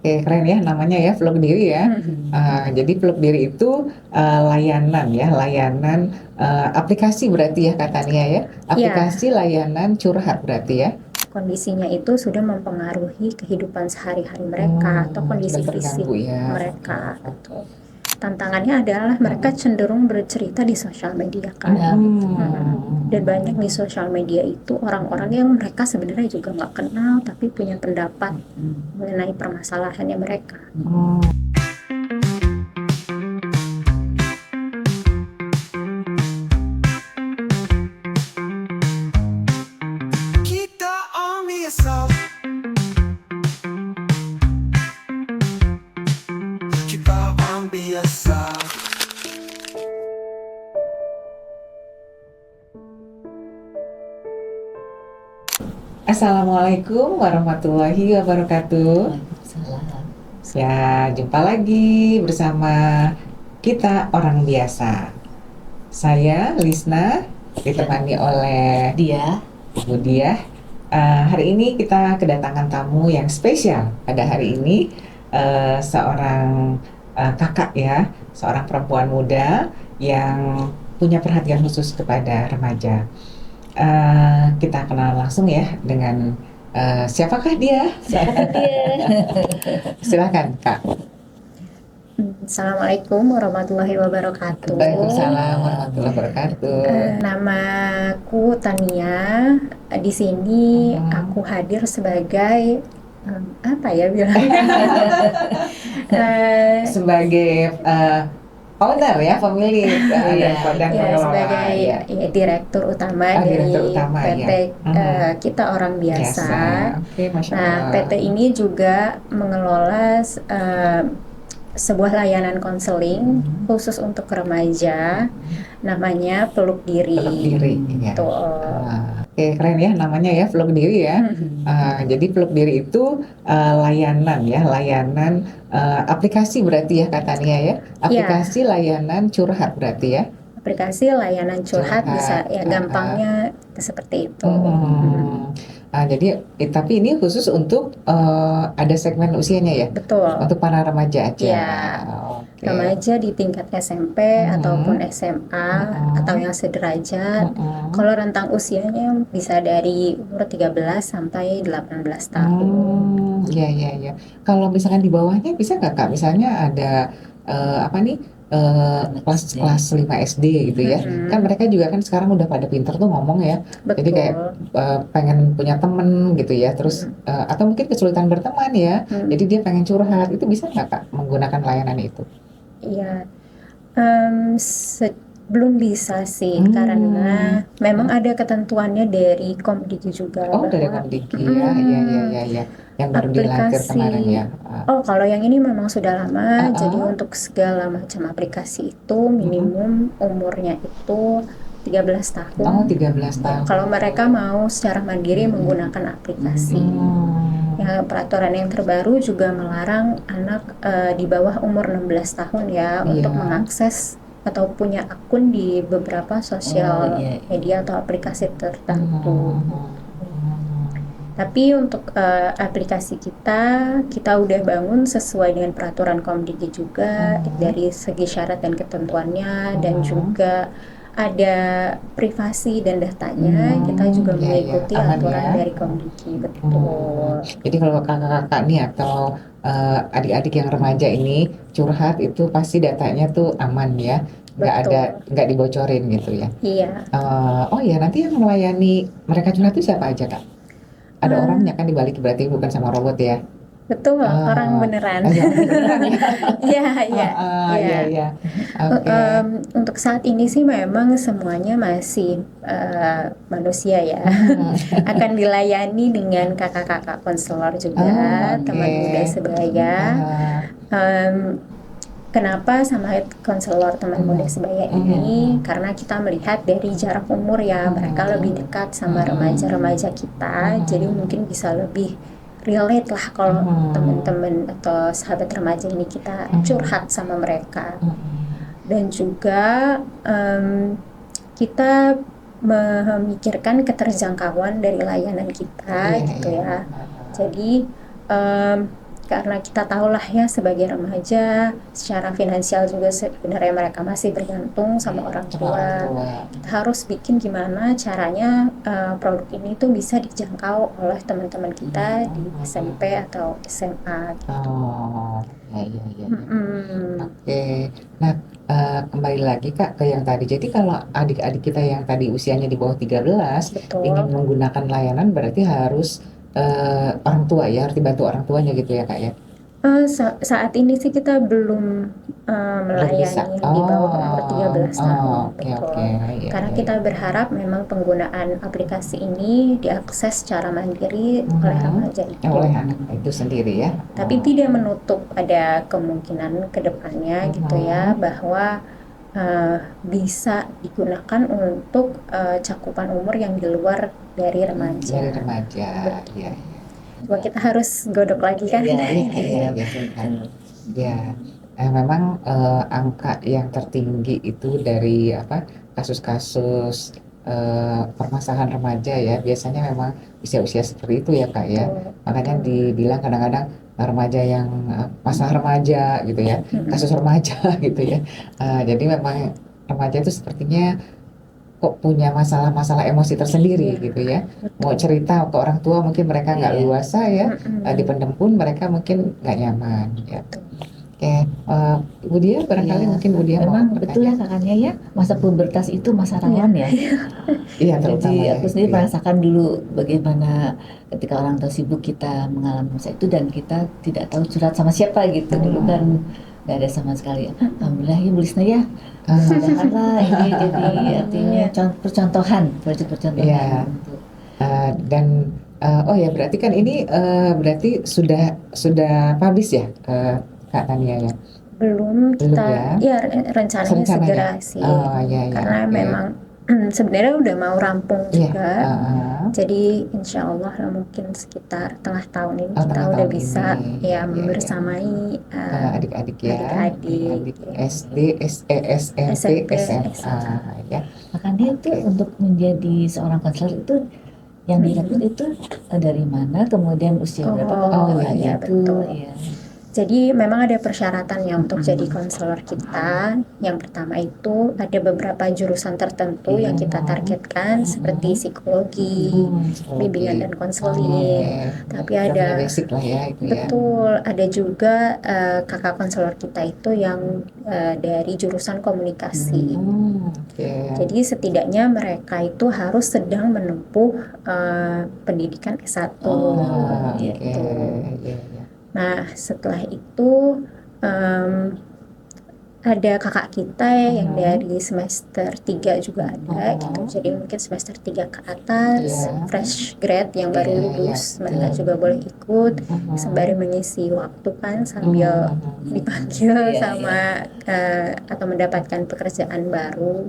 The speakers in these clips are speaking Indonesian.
Oke, keren ya namanya ya Vlog Diri ya. Jadi Vlog Diri itu layanan ya, layanan aplikasi berarti ya kata Nia ya. Ya, Aplikasi layanan curhat berarti ya. kondisinya itu sudah mempengaruhi kehidupan sehari-hari mereka atau kondisi Sudah fisik terganggu ya. mereka gitu. Tantangannya adalah mereka cenderung bercerita di sosial media kan. Dan banyak di sosial media itu orang-orang yang mereka sebenarnya juga nggak kenal tapi punya pendapat mengenai permasalahannya mereka. Kita on biasa. Kita on biasa. Assalamualaikum warahmatullahi wabarakatuh. Waalaikumsalam. Ya, jumpa lagi bersama kita orang biasa. Saya Lisna, ditemani oleh Dia Bu Diah. Hari ini kita kedatangan tamu yang spesial. Pada hari ini seorang kakak ya, seorang perempuan muda yang punya perhatian khusus kepada remaja. Kita kenal langsung ya dengan siapakah dia? Silakan Kak. Assalamualaikum warahmatullahi wabarakatuh. Waalaikumsalam warahmatullahi wabarakatuh. Namaku Tania. Di sini aku hadir sebagai apa ya bilangnya? Sebagai owner ya, pemilik dan Ya, pengelola. sebagai Ya. ya, direktur utama dari Direktur utama, PT ya. Kita Orang Biasa. Oke, Masya Nah, Allah. PT ini juga mengelola sebuah layanan konseling khusus untuk remaja, namanya Peluk Diri. Peluk Diri, ya. Tuh. Oke, keren ya namanya ya Vlog Diri ya. Jadi Vlog Diri itu layanan ya, layanan aplikasi berarti ya kata Nia ya. Aplikasi layanan curhat berarti ya. Aplikasi layanan curhat bisa ya gampangnya seperti itu. Jadi tapi ini khusus untuk ada segmen usianya ya. Betul. Untuk para remaja aja. Ya. Oke. Remaja di tingkat SMP ataupun SMA atau yang sederajat. Kalau rentang usianya bisa dari umur 13 sampai 18 tahun. Iya. Kalau misalkan di bawahnya bisa nggak Kak? Misalnya ada kelas 5 SD gitu ya. Kan mereka juga kan sekarang udah pada pinter tuh ngomong ya. Betul. Jadi kayak pengen punya temen gitu ya. Terus atau mungkin kesulitan berteman ya. Jadi dia pengen curhat. Itu bisa nggak Kak menggunakan layanan itu? Iya, belum bisa sih karena memang ada ketentuannya dari Komdiki juga. Oh, dari Komdiki ya, iya. Yang baru dilantik kemarin ya. Oh, kalau yang ini memang sudah lama. Jadi untuk segala macam aplikasi itu minimum umurnya itu 13 tahun. Oh, 13 tahun. Kalau mereka mau secara mandiri menggunakan aplikasi. Ya, peraturan yang terbaru juga melarang anak di bawah umur 16 tahun ya untuk mengakses atau punya akun di beberapa sosial media atau aplikasi tertentu. Tapi untuk aplikasi kita udah bangun sesuai dengan peraturan Komdiki juga dari segi syarat dan ketentuannya, dan juga ada privasi dan datanya. Kita juga mengikuti aturan dari Komdiki. Betul. Jadi kalau kakak-kakak nih atau adik-adik yang remaja ini curhat itu pasti datanya tuh aman ya, nggak dibocorin gitu ya. Iya. Oh ya, nanti yang melayani mereka curhat itu siapa aja Kak? Ada orangnya kan dibalik, berarti bukan sama robot ya? Betul, orang beneran. Iya. Untuk saat ini sih memang semuanya masih manusia ya. Akan dilayani dengan kakak-kakak konselor juga, teman muda sebaya. Kenapa sama konselor teman muda sebaya ini? Karena kita melihat dari jarak umur ya, mereka lebih dekat sama remaja-remaja kita, jadi mungkin bisa lebih relate lah kalau teman-teman atau sahabat remaja ini kita curhat sama mereka. Dan juga kita memikirkan keterjangkauan dari layanan kita gitu ya. Jadi karena kita tahulah ya sebagai remaja secara finansial juga sebenarnya mereka masih bergantung sama orang tua. Kita harus bikin gimana caranya produk ini tuh bisa dijangkau oleh teman-teman kita di SMP atau SMA. Oh, ya, ya, ya. Mm-mm. Oke. Nah, kembali lagi Kak ke yang tadi. Jadi kalau adik-adik kita yang tadi usianya di bawah 13 Betul. ingin menggunakan layanan berarti harus orang tua ya, harus dibantu orang tuanya gitu ya Kak ya. Saat ini sih kita belum Belum bisa. melayani yang di bawah umur 13 tahun, Oke, betul. oke. Ya, Karena ya, kita ya. berharap memang penggunaan aplikasi ini diakses secara mandiri oleh remaja itu. Oleh anak itu sendiri ya. Tapi tidak menutup ada kemungkinan ke depannya gitu ya bahwa bisa digunakan untuk cakupan umur yang di luar dari remaja. Dari remaja, ya. Coba kita harus godok lagi kan? Iya, ya. Memang angka yang tertinggi itu dari kasus-kasus permasalahan remaja ya biasanya memang usia-usia seperti itu ya Kak ya. Makanya dibilang kadang-kadang remaja yang masalah remaja gitu ya, kasus remaja gitu ya. Jadi memang remaja itu sepertinya kok punya masalah-masalah emosi tersendiri gitu ya. Mau cerita ke orang tua mungkin mereka nggak luasa ya, dipendam pun mereka mungkin nggak nyaman ya. Oke, Ibu Dia barangkali mungkin Ibu Dia mau memang betul ya kakaknya ya, masa pubertas itu masa rawan ya. Iya, terutama Jadi ya, aku sendiri gitu ya. merasakan dulu bagaimana ketika orang tua sibuk kita mengalami masa itu dan kita tidak tahu curhat sama siapa gitu. Dulu kan nggak ada sama sekali. Alhamdulillah ya Bu Lisna ya. Mudah-mudahan ini jadi artinya percontohan Iya. untuk Dan oh ya berarti kan ini berarti sudah publish ya Kak Tania ya? Belum, Belum kita ya? rencananya Rencananya? segera sih. Oh ya, Karena oke. memang sebenarnya udah mau rampung Iya, juga. Jadi insya Allah lah mungkin sekitar tengah tahun ini kita tengah udah tahun bisa ini. ya Iya, membersamai adik-adik ya, adik-adik SD, SMP, SMP, SMA ya. makanya itu untuk menjadi seorang konselor itu yang direkrut itu dari mana, kemudian usia berapa, Oh, iya, iya, itu betul. ya. Jadi memang ada persyaratannya untuk jadi konselor kita. Yang pertama itu ada beberapa jurusan tertentu yang kita targetkan seperti psikologi, bimbingan dan konseling. Tapi ada basic lah ya itu ya. betul, ada juga kakak konselor kita itu yang dari jurusan komunikasi. Oke. Jadi setidaknya mereka itu harus sedang menempuh pendidikan S1 Oke. gitu. Iya. Nah, setelah itu ada kakak kita yang dari semester 3 juga ada gitu. Jadi mungkin semester 3 ke atas, fresh grad yang baru lulus, mereka juga boleh ikut sembari mengisi waktu kan sambil dipanggil sama atau mendapatkan pekerjaan baru.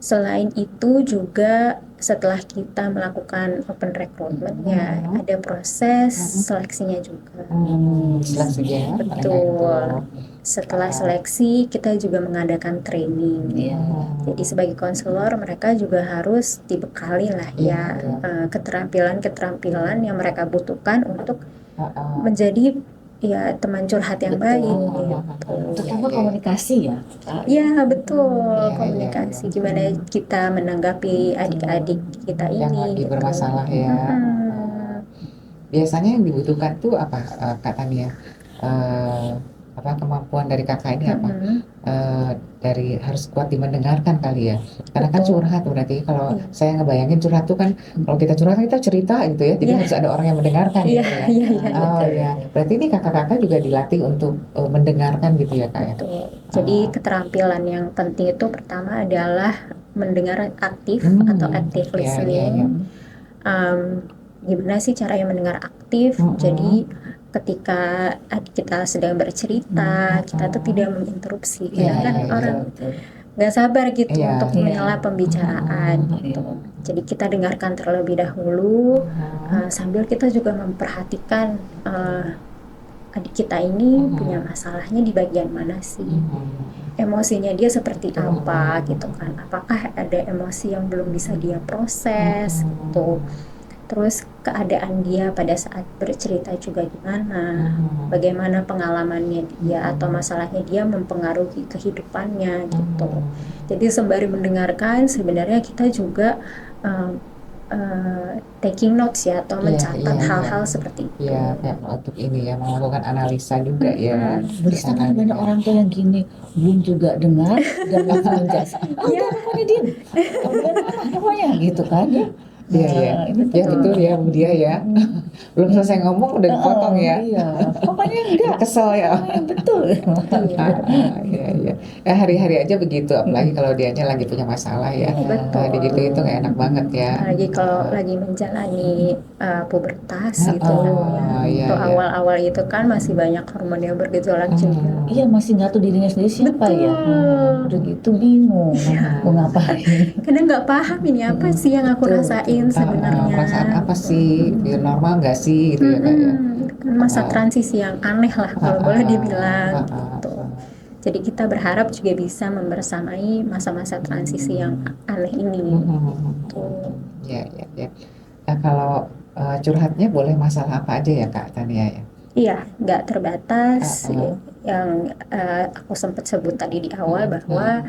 Selain itu juga setelah kita melakukan open recruitment-nya ada proses seleksinya juga. Seleksinya Betul. Setelah seleksi kita juga mengadakan training. Jadi sebagai konselor mereka juga harus dibekali lah ya keterampilan-keterampilan yang mereka butuhkan untuk menjadi ya teman curhat yang baik gitu. Terutama komunikasi ya. Ya betul, komunikasi gimana kita menanggapi adik-adik kita yang ini lagi gitu. bermasalah ya. Biasanya yang dibutuhkan tuh apa Kak Tania? Apa kemampuan dari kakak ini apa? Dari harus kuat di mendengarkan kali ya. Karena kan curhat berarti kalau saya ngebayangin curhat tuh kan kalau kita curhat kita cerita gitu ya. Jadi harus ada orang yang mendengarkan gitu ya. Oh ya. Berarti ini kakak-kakak juga dilatih untuk mendengarkan gitu ya Kak ya. Betul. Jadi keterampilan yang penting itu pertama adalah mendengar aktif atau active listening. Gimana sih caranya mendengar aktif? Jadi ketika kita sedang bercerita, kita tuh tidak menginterupsi. Kadang kan orang nggak sabar gitu untuk menyela pembicaraan gitu. Jadi kita dengarkan terlebih dahulu, sambil kita juga memperhatikan adik kita ini punya masalahnya di bagian mana sih, emosinya dia seperti apa gitu kan, apakah ada emosi yang belum bisa dia proses gitu. terus keadaan dia pada saat bercerita juga gimana, bagaimana pengalamannya dia atau masalahnya dia mempengaruhi kehidupannya gitu. Jadi sembari mendengarkan sebenarnya kita juga taking notes ya atau mencatat hal-hal seperti itu. Iya, kayak untuk ini ya, melakukan analisa juga ya. Bisa kan banyak orang tua yang gini, belum juga dengar dan langsung menjudge. Udah pokoknya diem. Udah pokoknya gitu kan ya. Iya, Ini ya betul ya Bu Dia ya. Belum selesai ngomong udah dipotong ya. Iya, pokoknya enggak. Kesel ya. Betul. Iya, iya. Ya hari-hari aja begitu, apalagi kalau dianya lagi punya masalah ya. Betul. Gitu itu nggak enak banget ya. Apalagi kalau lagi menjalani pubertas gitu iya, Untuk iya. awal-awal itu kan masih banyak hormon yang bergejolak juga. Iya, masih nggak tahu dirinya sendiri siapa ya. Udah gitu bingung mau ngapain. Kadang nggak paham ini apa sih yang aku rasain sebenarnya. Perasaan apa sih? Normal nggak sih gitu ya Kak ya? Kan masa transisi yang aneh lah kalau boleh dibilang gitu. Jadi kita berharap juga bisa membersamai masa-masa transisi yang aneh ini. Tuh. Ya, ya, ya. Nah, kalau curhatnya boleh masalah apa aja ya Kak Tania ya? Iya, nggak terbatas. Yang aku sempat sebut tadi di awal bahwa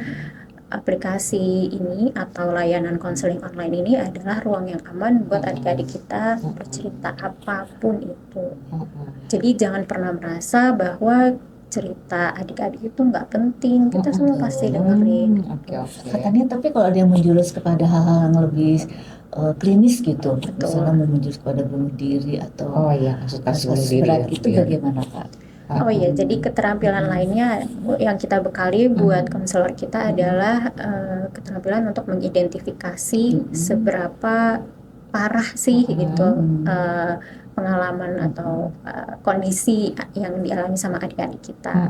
aplikasi ini atau layanan konseling online ini adalah ruang yang aman buat adik-adik kita bercerita apapun itu. Jadi jangan pernah merasa bahwa cerita adik-adik itu nggak penting. Kita semua pasti dengerin. Oke. Katanya tapi kalau ada yang menjurus kepada hal-hal yang lebih klinis gitu, misalnya mau menjurus kepada bunuh diri atau kasus bunuh kasus diri berat ya, itu ya. bagaimana Kak? Oh iya, jadi keterampilan lainnya yang kita bekali buat konselor kita adalah keterampilan untuk mengidentifikasi seberapa parah sih gitu pengalaman atau kondisi yang dialami sama adik-adik kita.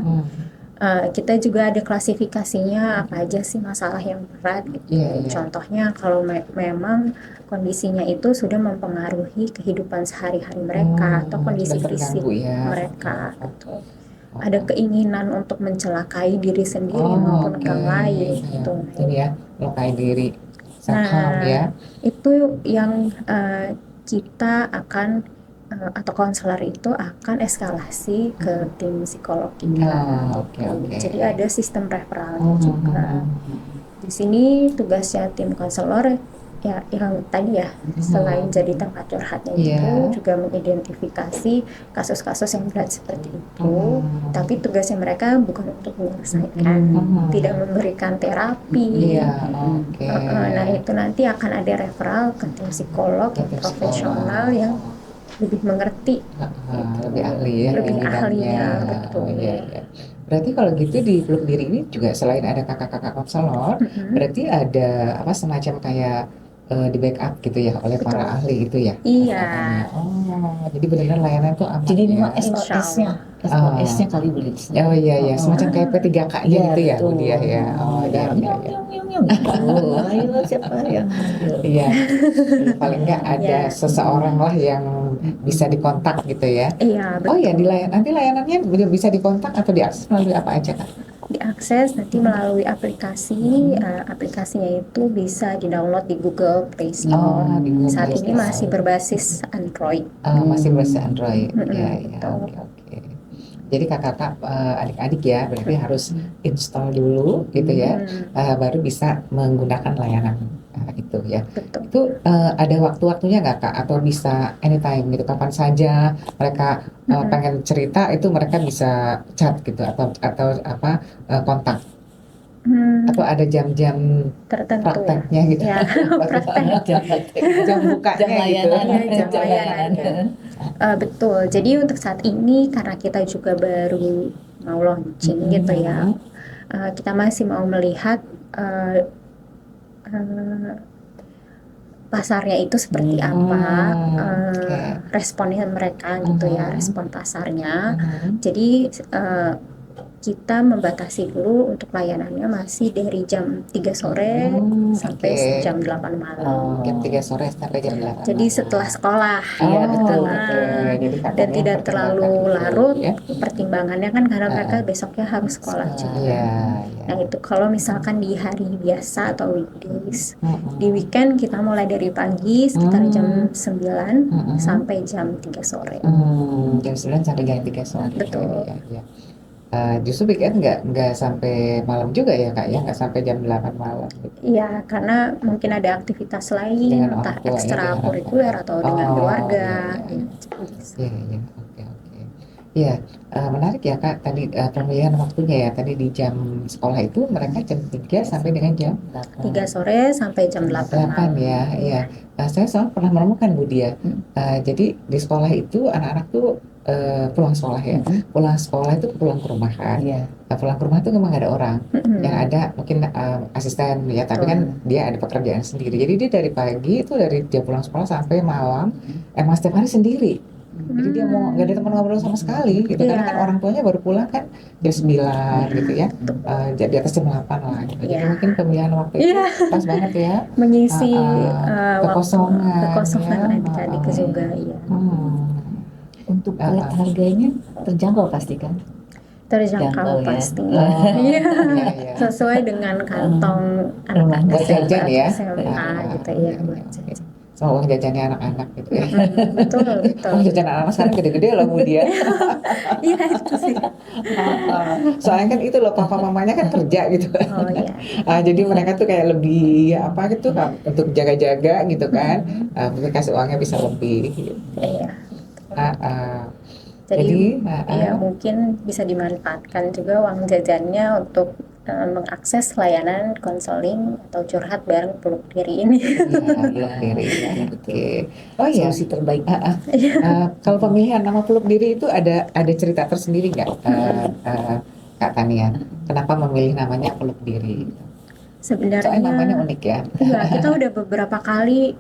Kita juga ada klasifikasinya apa aja sih masalah yang berat gitu. Contohnya kalau memang kondisinya itu sudah mempengaruhi kehidupan sehari-hari mereka atau kondisi fisik mereka gitu. Ada keinginan untuk mencelakai diri sendiri maupun orang lain gitu. Ini ya, melukai diri. Self-harm ya. Itu yang kita akan atau konselor itu akan eskalasi ke tim psikolog kita. Jadi ada sistem referralnya juga. Di sini tugasnya tim konselor ya yang tadi ya selain jadi tempat curhatnya itu juga mengidentifikasi kasus-kasus yang berat seperti itu. Tapi tugasnya mereka bukan untuk menyelesaikan, tidak memberikan terapi. Nah itu nanti akan ada referral ke tim psikolog yang profesional yang lebih mengerti, lebih ahli ya, lebih ahlinya, betul. Berarti kalau gitu di Peluk Diri ini juga selain ada kakak-kakak konselor, berarti ada apa semacam kayak di backup gitu ya oleh para ahli gitu ya? Iya. Jadi benar-benar layanan tuh aman. Jadi memang Insya SOS-nya, Allah. SOS-nya kali boleh. Oh iya, semacam kayak P3K gitu ya, Bu Dia ya. Ayo siapa yang Iya, paling nggak ada seseorang lah yang bisa dikontak gitu ya. Iya, betul. Oh ya, nanti layanannya bisa dikontak atau diakses melalui apa aja Kak? Diakses nanti melalui aplikasi. Aplikasinya itu bisa di-download di Google Play Store. Saat ini masih berbasis Android. Masih berbasis Android. Ya, betul. Oke. Jadi kakak-kakak adik-adik ya berarti harus install dulu gitu ya, baru bisa menggunakan layanan itu ya. Betul. Itu ada waktu-waktunya nggak Kak? Atau bisa anytime gitu, kapan saja mereka pengen cerita itu mereka bisa chat gitu atau apa kontak? Atau ada jam-jam tertentu prakteknya gitu? Ya, Jam bukanya gitu. Jam layanan. Betul. Jadi untuk saat ini karena kita juga baru mau launching gitu ya, kita masih mau melihat pasarnya itu seperti apa, responnya mereka gitu ya, respon pasarnya. Jadi kita membatasi dulu untuk layanannya masih dari jam 3 sore sampai oke. jam 8 malam. Oh. Jam 3 sore sampai jam 8 Jadi malam. setelah sekolah. Iya, Oh, betul. oke. Jadi Dan kakaknya tidak terlalu mempertimbangkan itu, larut ya. pertimbangannya kan karena mereka besoknya harus sekolah juga. Iya, iya. Nah itu kalau misalkan di hari biasa atau weekdays, Mm-mm. di weekend kita mulai dari pagi sekitar jam 9 Mm-mm. sampai jam 3 sore. Jam 9 sampai jam 3 sore. Betul. Iya, iya. Justru weekend nggak sampai malam juga ya Kak ya, nggak sampai jam 8 malam gitu. Iya, karena mungkin ada aktivitas lain, Dengan entah orang tua ya, ekstrakurikuler dengan atau dengan oh, keluarga. iya, iya. Ya, bisa. Iya, iya, oke, oke. Iya, menarik ya Kak, tadi pemilihan waktunya ya, tadi di jam sekolah itu mereka jam 3 sampai dengan jam 3 sore sampai jam 8 8 malam. ya, iya. Saya selalu pernah menemukan Bu Dia, jadi di sekolah itu anak-anak tuh pulang sekolah ya, pulang sekolah itu pulang ke rumah kan. Iya. Pulang ke rumah tuh memang nggak ada orang, yang Mm-mm. ada mungkin asisten ya, tapi kan dia ada pekerjaan sendiri. Jadi dia dari pagi itu dari dia pulang sekolah sampai malam, emang setiap hari sendiri. Jadi dia mau nggak ada teman ngobrol sama sekali gitu, karena kan Iya. orang tuanya baru pulang kan jam 9 gitu ya, jadi atas jam 8 lah gitu. Jadi Iya. mungkin pemilihan waktu itu Iya. pas banget ya, Mengisi kekosongan kekosongan ya, adik-adik juga ya. Untuk rate harganya terjangkau pasti kan? Terjangkau ya. pasti. Oh, Iya. iya, iya. Sesuai dengan kantong Rumah anak buat jajan ya. SMA gitu ya. Buat jajan. Sama uang jajannya anak-anak gitu ya. Betul, betul. Uang jajan anak-anak sekarang gede-gede loh Bu Dia. Iya itu sih. Soalnya kan itu loh papa mamanya kan kerja gitu. Oh iya. Jadi mereka tuh kayak lebih apa gitu Kak, untuk jaga-jaga gitu kan. Mungkin kasih uangnya bisa lebih gitu. Iya. Jadi ya mungkin bisa dimanfaatkan juga uang jajannya untuk mengakses layanan konseling atau curhat bareng peluk diri ini. Peluk diri. Oke. Oh iya. Solusi terbaik. Kalau pemilihan nama peluk diri itu ada cerita tersendiri nggak, Kak Tania? Kenapa memilih namanya peluk diri? Soalnya Sebenarnya namanya unik ya. iya, kita udah beberapa kali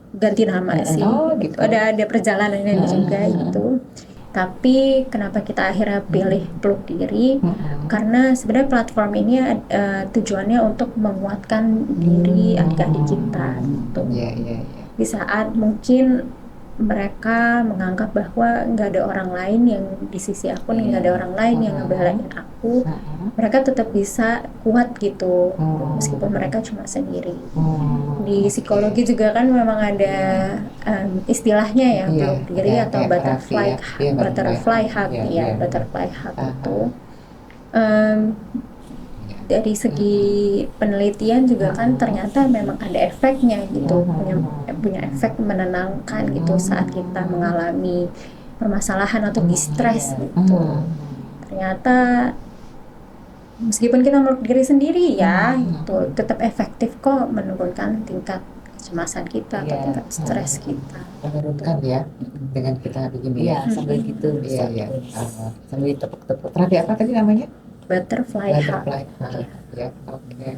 ganti nama sih. Oh, gitu. Ada perjalanannya juga gitu. Tapi kenapa kita akhirnya pilih peluk diri? Karena sebenarnya platform ini tujuannya untuk menguatkan diri adik-adik kita gitu. Iya, iya, iya. Di saat mungkin mereka menganggap bahwa nggak ada orang lain yang di sisi aku nih, nggak ada orang lain yang ngebelain aku, mereka tetap bisa kuat gitu, meskipun mereka cuma sendiri. Di psikologi juga kan memang ada istilahnya ya, peluk diri atau butterfly hug ya, butterfly hug itu. Dari segi penelitian juga kan ternyata memang ada efeknya gitu, punya efek menenangkan gitu saat kita mengalami permasalahan atau distres gitu. Ternyata meskipun kita meluk diri sendiri ya, itu tetap efektif kok menurunkan tingkat kecemasan kita atau tingkat stres kita. Menurunkan ya dengan kita begini ya. Iya, sambil gitu bisa. Iya, iya. Sambil tepuk-tepuk. Terapi apa tadi namanya? Butterfly hug. Ya, oke.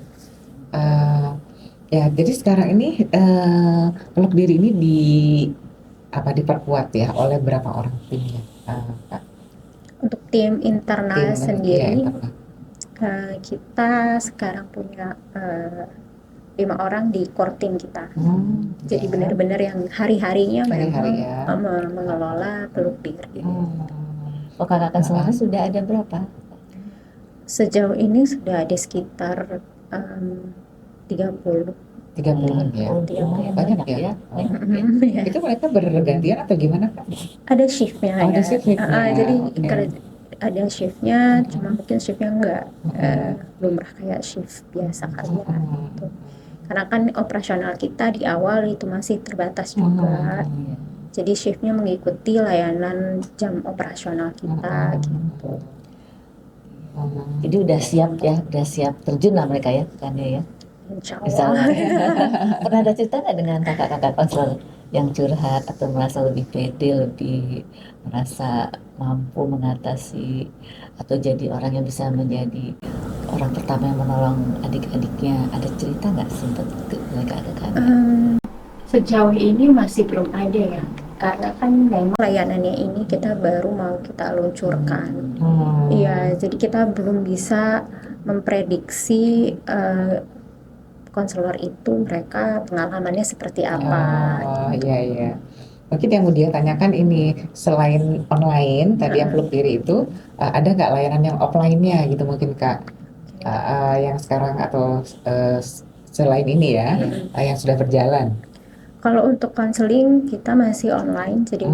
Ya, jadi sekarang ini peluk diri ini diperkuat ya oleh berapa orang timnya, Kak? Untuk tim internal sendiri, internal. kita sekarang punya 5 orang di core team kita. Jadi benar-benar yang hari-harinya memang mengelola peluk diri. Oh, kakak Selera sudah ada berapa? Sejauh ini sudah ada sekitar 30-an ya. Banyak ya. ya. Itu mereka bergantian atau gimana, Kak? Ada shiftnya ya. Ada shiftnya. Jadi ada shiftnya, cuma mungkin shiftnya nggak lumrah kayak shift biasa kali ya gitu. Karena kan operasional kita di awal itu masih terbatas juga. Jadi shiftnya mengikuti layanan jam operasional kita gitu. Jadi udah siap terjun lah mereka ya, kan ya. Insya Insya Allah. Allah. Pernah ada cerita nggak dengan kakak-kakak konselor yang curhat atau merasa lebih pede, lebih merasa mampu mengatasi atau jadi orang yang bisa menjadi orang pertama yang menolong adik-adiknya? Ada cerita nggak sempat mereka ada kan? Sejauh ini masih belum ada ya. karena kan memang layanannya ini kita baru mau kita luncurkan. Iya, jadi kita belum bisa memprediksi konselor itu mereka pengalamannya seperti apa. Oh iya iya. Mungkin yang mau dia tanyakan ini, selain online tadi yang peluk diri itu, ada nggak layanan yang offline-nya gitu mungkin Kak? Yang sekarang atau selain ini ya, yang sudah berjalan? Kalau untuk konseling kita masih online, jadi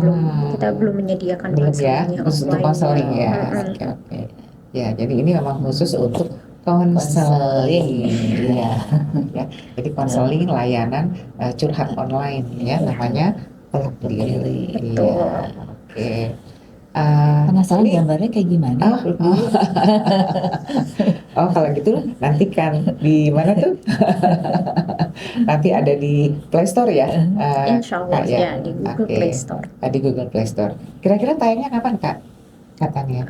kita belum menyediakan Belum ya, konseling yang khusus untuk offline. konseling ya. Oke oke. Ya, jadi ini memang khusus untuk konseling ya. Ya. Jadi konseling layanan curhat online ya, namanya peluk diri. Betul. Iya. Oke. Penasaran Ini- gambarnya kayak gimana? Oh kalau gitu nantikan di mana tuh? Nanti ada di Play Store ya? Insya Allah Kak, ya di Google Oke. Play Store. Di Google Play Store. Kira-kira tayangnya kapan Kak? Katanya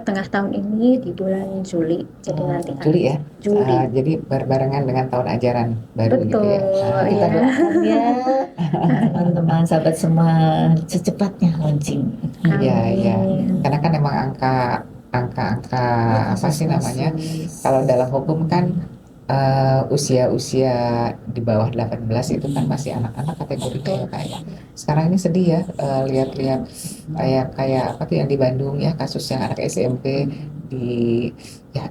Tengah tahun ini di bulan Juli, jadi nanti Juli ya? Juli. Jadi berbarengan dengan tahun ajaran baru gitu Betul, ya? Kita ya. doakan ya teman-teman sahabat semua secepatnya launching. Iya iya. Amin. Karena kan emang angka apa sih namanya? Kalau dalam hukum kan usia-usia di bawah 18 itu kan masih anak-anak kategorinya ya kayak. Sekarang ini sedih ya lihat-lihat kayak apa tuh yang di Bandung ya, kasus yang anak SMP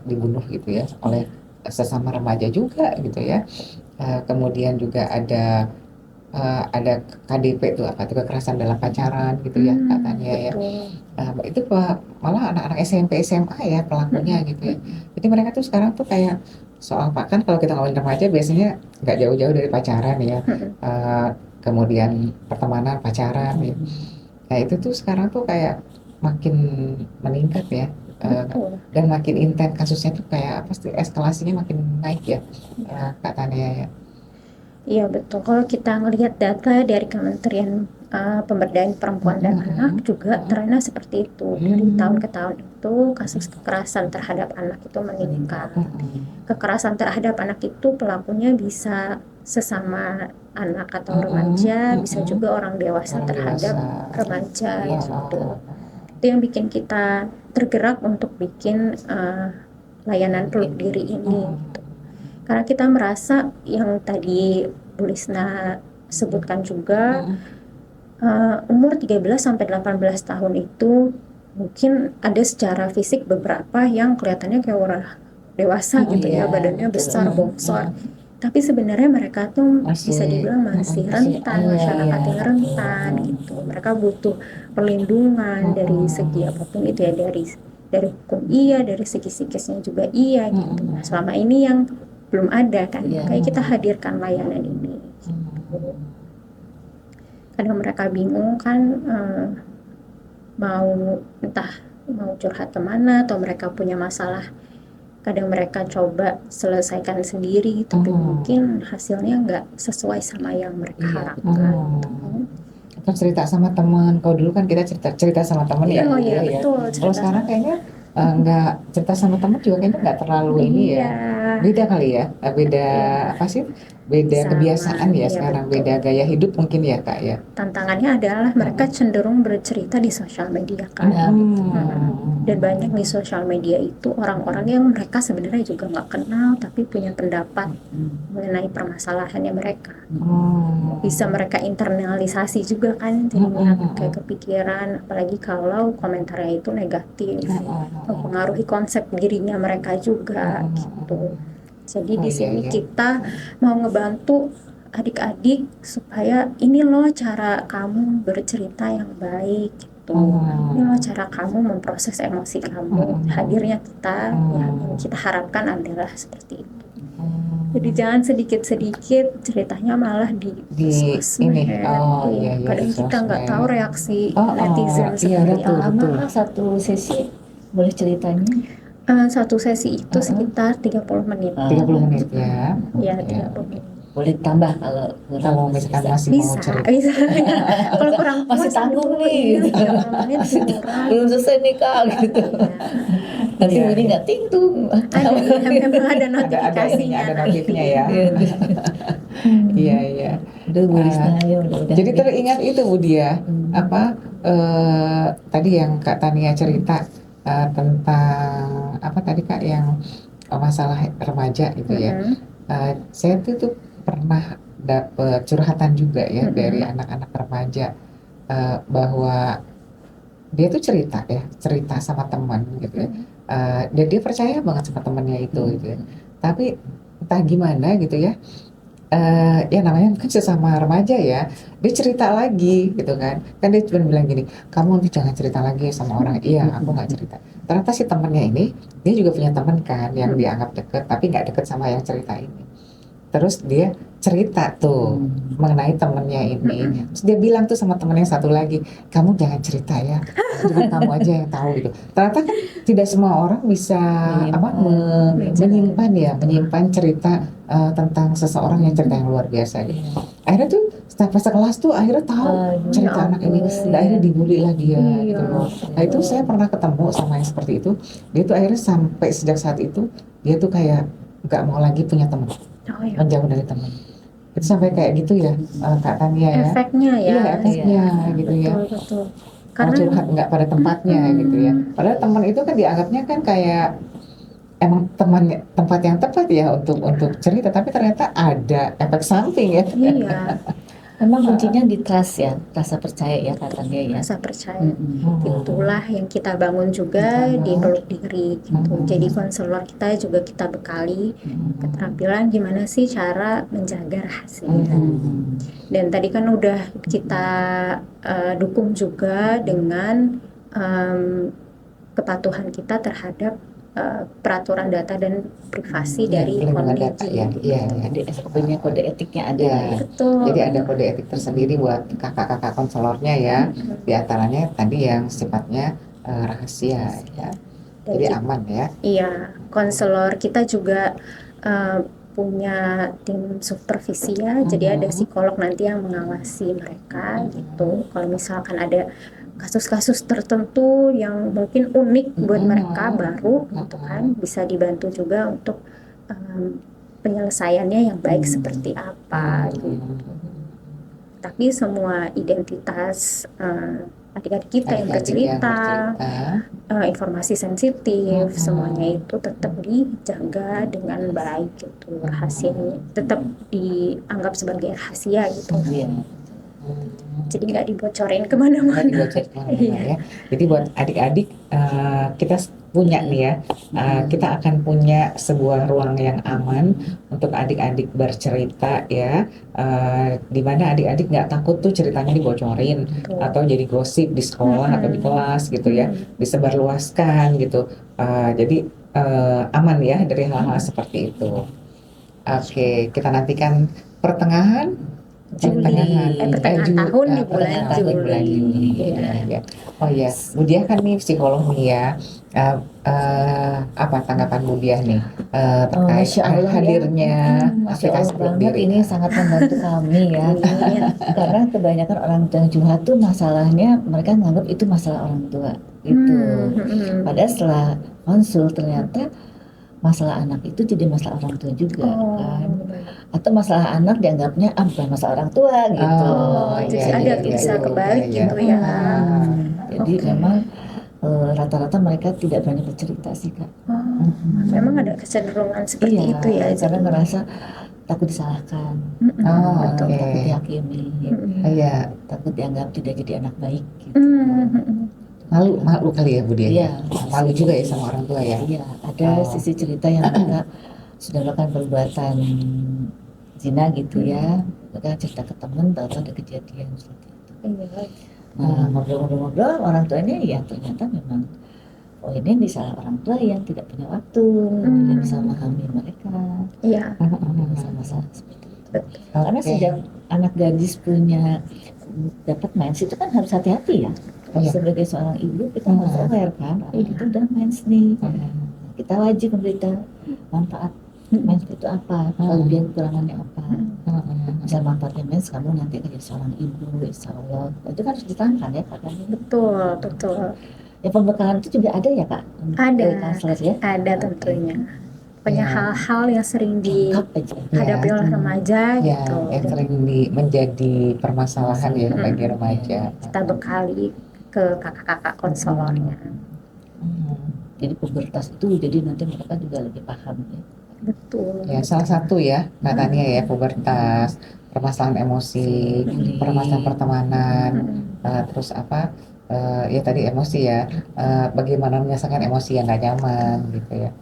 dibunuh gitu ya oleh sesama remaja juga gitu ya. Kemudian juga ada KDP tuh apa tuh, kekerasan dalam pacaran gitu ya katanya ya. Betul. Itu malah anak-anak SMP SMA ya pelakunya gitu ya. Jadi mereka tuh sekarang tuh kayak soal kan kalau kita ngomongin remaja biasanya nggak jauh-jauh dari pacaran ya. Kemudian pertemanan, pacaran ya. Nah itu tuh sekarang tuh kayak makin meningkat ya. Betul. Dan makin intens kasusnya tuh kayak apa sih, eskalasinya makin naik ya, Kak Tania ya. Iya betul. Kalau kita ngelihat data dari Kementerian Pemberdayaan Perempuan dan Anak juga trennya seperti itu. Dari tahun ke tahun itu kasus kekerasan terhadap anak itu meningkat. Kekerasan terhadap anak itu pelakunya bisa sesama anak atau remaja, bisa juga orang dewasa terhadap remaja gitu. Itu yang bikin kita tergerak untuk bikin layanan peluk diri ini gitu. Karena kita merasa yang tadi Bu Lisna sebutkan juga umur 13 sampai 18 tahun itu mungkin ada secara fisik beberapa yang kelihatannya kayak orang dewasa gitu ya, badannya besar, bongsor. Tapi sebenarnya mereka tuh bisa dibilang masih rentan, masyarakat yang rentan gitu. Mereka butuh perlindungan dari segi apapun itu ya, dari hukum iya, dari segi psikisnya juga iya gitu. Nah, selama ini yang belum ada kan, kayak kita hadirkan layanan ini. Kadang mereka bingung kan mau curhat kemana, atau mereka punya masalah. Kadang mereka coba selesaikan sendiri, tapi mungkin hasilnya nggak sesuai sama yang mereka harapkan. Atau cerita sama teman. Kalau dulu kan kita cerita sama teman ya. Iya betul. Kalau sekarang kayaknya nggak cerita sama teman juga kayaknya nggak terlalu ini ya. Beda kali ya. Beda apa sih? Beda Sama, kebiasaan ya iya, sekarang. betul. Beda gaya hidup mungkin ya Kak ya. Tantangannya adalah mereka cenderung bercerita di sosial media kan. Dan banyak di sosial media itu orang-orang yang mereka sebenarnya juga nggak kenal tapi punya pendapat mengenai permasalahannya mereka. Bisa mereka internalisasi juga kan, jadinya kayak kepikiran, apalagi kalau komentarnya itu negatif, mempengaruhi konsep dirinya mereka juga gitu. Jadi di sini kita mau ngebantu adik-adik supaya ini loh cara kamu bercerita yang baik gitu. Ini loh cara kamu memproses emosi kamu. Hadirnya kita yang kita harapkan adalah seperti itu. Jadi jangan sedikit-sedikit ceritanya malah di sosmed. Kadang kita nggak tahu reaksi netizen seperti apa. Lama satu sesi boleh ceritanya? Satu sesi itu sekitar 30 menit. 30 menit ya. Ya, 30 menit. Boleh tambah kalau misalkan masih mau Bisa. cerita. Kalau kurang Masih puas tanggung gitu, nih. iya, 30 menit kurang. belum selesai nih Kak gitu. Nanti Iya, bunyi iya. nggak ting tung. Ada, memang ada Ada notifikasinya. ininya, ada notifnya ya. Iya, iya. Udah Bu Eh, Risna ya udah. Jadi teringat itu Bu Dia, Hmm. apa tadi yang Kak Tania cerita tentang apa tadi Kak yang masalah remaja gitu ya. Mm-mm. Saya tuh pernah dapet curhatan juga ya Mm-mm. dari anak-anak remaja bahwa dia tuh cerita sama teman gitu ya. Dan dia percaya banget sama temannya itu gitu ya. Tapi entah gimana gitu ya. Ya namanya mungkin sesama remaja ya, dia cerita lagi gitu kan dia cuma bilang gini, kamu nanti jangan cerita lagi sama orang. Iya, aku nggak cerita. Ternyata si temennya ini dia juga punya teman kan yang dianggap deket tapi nggak deket sama yang cerita ini. Terus dia cerita tuh mengenai temennya ini. Terus dia bilang tuh sama temennya satu lagi, kamu jangan cerita ya, cuma kamu aja yang tahu gitu. Ternyata kan tidak semua orang bisa menyimpan cerita tentang seseorang yang cerita yang luar biasa gitu. Akhirnya tuh setiap sekelas tuh akhirnya tahu cerita anak ini, dan akhirnya dibully lah dia gitu loh. Nah itu saya pernah ketemu sama yang seperti itu. Dia tuh akhirnya sampai sejak saat itu dia tuh kayak nggak mau lagi punya teman, Oh ya. menjauh dari teman. Itu sampai kayak gitu ya, Kak Tania ya. Efeknya ya. Iya, efeknya gitu ya. Betul, betul. Mau Karena curhat nggak pada tempatnya gitu ya. Padahal teman itu kan dianggapnya kan kayak emang tempat yang tepat ya untuk cerita, tapi ternyata ada efek samping ya. iya, Memang kuncinya di trust ya, rasa percaya ya katanya ya. rasa percaya. Mm-mm. Itulah yang kita bangun juga di peluk diri gitu. Jadi konselor kita juga kita bekali keterampilan gimana sih cara menjaga rahasia. Dan tadi kan udah kita dukung juga dengan kepatuhan kita terhadap peraturan data dan privasi dari Pelindungan Kondisi. data ya. Iya, ya. Jadi SOP-nya kode etiknya ada. Ya. Betul. Jadi ada kode etik tersendiri buat kakak-kakak konselornya ya. Di antaranya tadi yang sifatnya rahasia ya. Dan Jadi aman ya. iya, konselor kita juga punya tim supervisi ya. Jadi ada psikolog nanti yang mengawasi mereka gitu. Kalau misalkan ada kasus-kasus tertentu yang mungkin unik buat mereka baru gitu kan, bisa dibantu juga untuk penyelesaiannya yang baik seperti apa gitu. Tapi semua identitas adik-adik kita yang bercerita, informasi sensitif, semuanya itu tetap dijaga dengan baik gitu. Rahasianya tetap dianggap sebagai rahasia gitu. Jadi nggak dibocorin kemana-mana. Ya. Jadi buat adik-adik kita punya nih ya, kita akan punya sebuah ruang yang aman untuk adik-adik bercerita ya, di mana adik-adik nggak takut tuh ceritanya dibocorin atau jadi gosip di sekolah atau di kelas gitu ya, disebarluaskan gitu. Jadi aman ya dari hal-hal seperti itu. Oke, kita nantikan pertengahan pertengahan tahun di bulan Juli. Ya. Oh ya, Bu Diah kan nih psikolog nih ya. Apa tanggapan Bu Diah nih terkait Masya Allah, hadirnya Masya aplikasi Allah Peluk banget, Diri? ini sangat membantu kami ya. Karena kebanyakan orang tua curhat tuh masalahnya mereka menganggap itu masalah orang tua gitu. Padahal setelah konsul ternyata masalah anak itu jadi masalah orang tua juga kan, atau masalah anak dianggapnya bukan masalah orang tua gitu. Jadi ada bisa kebalik gitu ya. Jadi memang rata-rata mereka tidak banyak bercerita sih Kak. Memang ada kecenderungan seperti itu ya. Karena ngerasa takut disalahkan, Betul. takut dihakimi, takut dianggap tidak jadi anak baik gitu. Malu kali ya Bu Diah. Iya. Malu juga ya sama orang tua ya. Iya, ada sisi cerita yang mereka sudah melakukan perbuatan zina gitu ya. Mereka cerita ke teman, tahu ada kejadian seperti itu. Nah, ngobrol-ngobrol orang tuanya ya ternyata memang ini misalnya orang tua yang tidak punya waktu, tidak bisa memahami mereka. Iya. Masalah seperti itu. Karena sejak anak gadis dapat mens itu kan harus hati-hati ya. Sebagai seorang ibu kita harus aware kan, itu udah mens nih. Kita wajib memberitahu manfaat mens itu apa, kelebihan kekurangannya apa. Misal manfaatnya mens, kamu nanti akan jadi seorang ibu, insya Allah. Itu kan harus diterangkan ya katanya. Betul. Ya pembekalan itu juga ada ya Kak? Ada. Dari konselor ya? Ada Oke. tentunya. Pokoknya Ya. hal-hal yang sering Lengkap aja. dihadapi Ya. oleh remaja Ya, gitu. yang Dan sering menjadi permasalahan ya bagi Mm-mm. remaja. kita bekali ke kakak-kakak konselornya. Hmm. Jadi pubertas itu jadi nanti mereka juga lebih paham ya. Betul. Ya, salah satu ya katanya ya pubertas, permasalahan emosi, Bullying. permasalahan pertemanan, Mm-mm. terus apa ya tadi emosi ya, bagaimana menyelesaikan emosi yang gak nyaman gitu ya.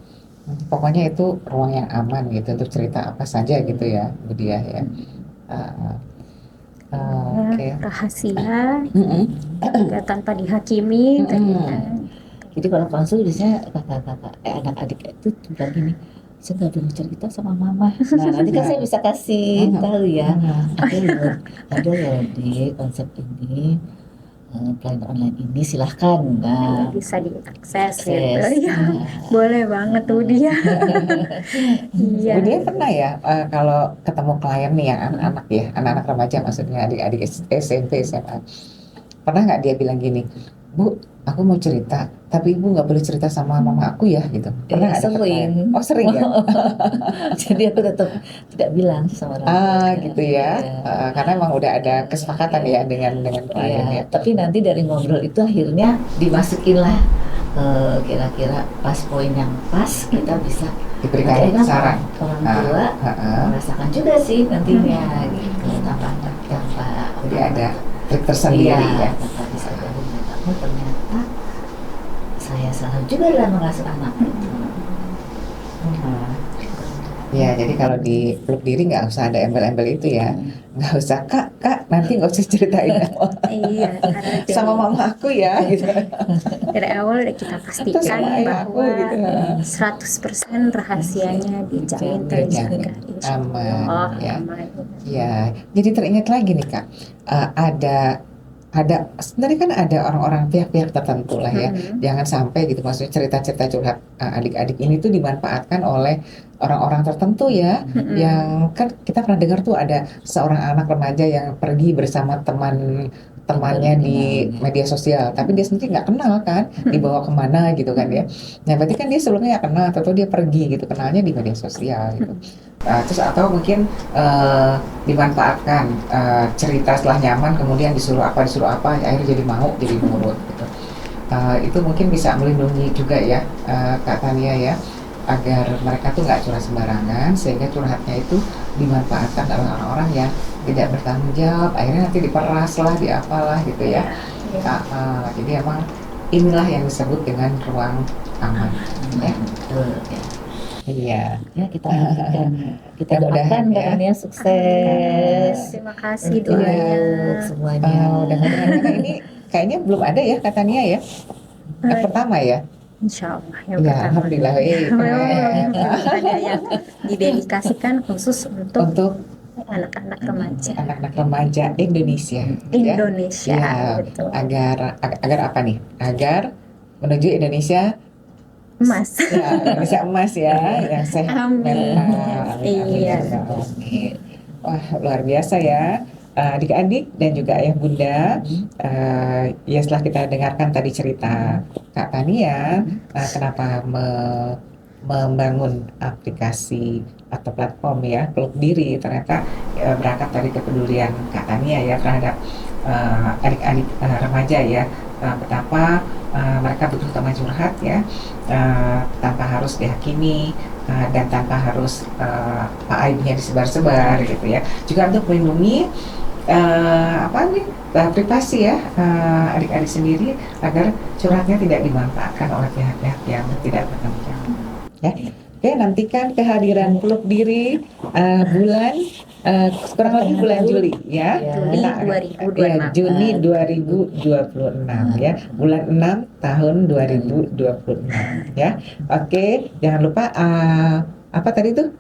Pokoknya itu ruang yang aman gitu untuk cerita apa saja gitu ya, Budia ya. Uh, Oke. Ya, rahasia Mm-mm. juga tanpa dihakimi tadi Mm-mm. kan. Jadi kalau konsul biasanya kakak-kakak, anak-adik itu bilang gini, saya nggak boleh cerita sama mama. Nah nanti kan saya bisa kasih tahu ya, ada loh di konsep ini, klien online ini silahkan. Nah, Bisa diakses akses. gitu ya. Nah, Boleh banget tuh dia. Iya. Budia pernah ya kalau ketemu klien nih yang anak-anak ya, anak-anak remaja maksudnya adik-adik SMP, SMA. Pernah nggak dia bilang gini, Bu, aku mau cerita, tapi Ibu nggak boleh cerita sama mama aku ya gitu. Pernah nggak dapet klien? sering. Oh sering ya? Jadi aku tetap tidak bilang sama orang tuanya. Gitu ya. Iya. Karena emang udah ada kesepakatan ya dengan klien Iya, ya. tapi nanti dari ngobrol itu akhirnya dimasukin lah kira-kira pas poin yang pas kita bisa Diberikan enak saran. orang tua merasakan juga sih nantinya gitu tanpa Jadi ada trik tersendiri ya. tanpa bisa kamu ternyata saya salah juga dalam mengasuh anak gitu. Ya, jadi kalau di peluk diri nggak usah ada embel-embel itu ya, nggak usah kak, nanti nggak usah ceritain Iya, karena sama mama aku ya, gitu. dari awal udah kita pastikan sama ayah aku, bahwa gitu. 100% rahasianya dijamin terjaga, insya Allah Aman, ya. aman. Ya, jadi teringat lagi nih kak, ada sebenarnya kan ada orang-orang pihak-pihak tertentu lah ya, jangan sampai gitu maksudnya cerita-cerita curhat adik-adik ini tuh dimanfaatkan oleh orang-orang tertentu ya, yang kan kita pernah dengar tuh ada seorang anak remaja yang pergi bersama temannya di media sosial, tapi dia sendiri nggak kenal kan, dibawa kemana gitu kan ya. Nah berarti kan dia sebelumnya nggak kenal, atau dia pergi gitu, kenalnya di media sosial gitu. Terus atau mungkin dimanfaatkan cerita setelah nyaman, kemudian disuruh apa, akhirnya jadi mau, jadi nurut gitu. Itu mungkin bisa melindungi juga ya Kak Tania ya, agar mereka tuh nggak curhat sembarangan, sehingga curhatnya itu dimanfaatkan oleh orang-orang yang tidak bertanggung jawab, akhirnya nanti diperas lah, diapalah gitu ya. Jadi emang inilah yang disebut dengan ruang aman ya. Iya. Ya kita berikan, kita Mudah-mudahan doakan ya. katanya sukses. Terima kasih doanya. Untuk semuanya. Mudah-mudahan karena ini kayaknya belum ada ya Kak Tania ya, yang pertama ya. Insya Allah yang Ya, pertama. alhamdulillah. Memang ada yang didedikasikan khusus untuk anak-anak remaja Anak-anak remaja Indonesia. Indonesia. Ya, Betul. agar apa nih? Agar menuju Indonesia Emas. ya, Indonesia emas ya, yang sehat Amin. mental. Iya. Amin. Wah, luar biasa ya. Adik-adik dan juga ayah bunda, ya setelah kita dengarkan tadi cerita Kak Tania, kenapa membangun aplikasi atau platform ya peluk diri, ternyata berangkat dari kepedulian Kak Tania ya terhadap adik-adik remaja ya, betapa mereka butuh teman curhat ya, tanpa harus dihakimi dan tanpa harus aibnya disebar-sebar gitu ya, juga untuk melindungi privasi ya adik-adik sendiri, agar curhatnya tidak dimanfaatkan oleh pihak-pihak yang tidak bertanggung jawab ya. Oke, nantikan kehadiran peluk diri bulan kurang lebih bulan Juli ya. Juni 2026. Ya, Juni 2026 ya. Bulan 6 tahun 2026 ya. Oke, jangan lupa apa tadi tuh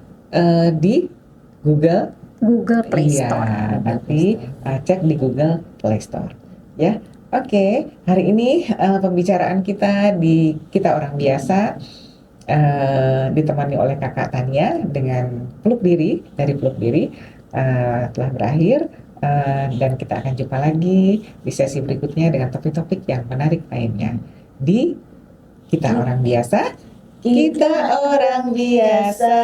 di Google Play Store. Iya, nanti cek di Google Play Store ya. Oke, hari ini pembicaraan kita di Kita Orang Biasa ditemani oleh Kakak Tania dengan peluk diri, dari peluk diri telah berakhir, dan kita akan jumpa lagi di sesi berikutnya dengan topik-topik yang menarik lainnya. di Kita Orang Biasa. Kita Orang Biasa.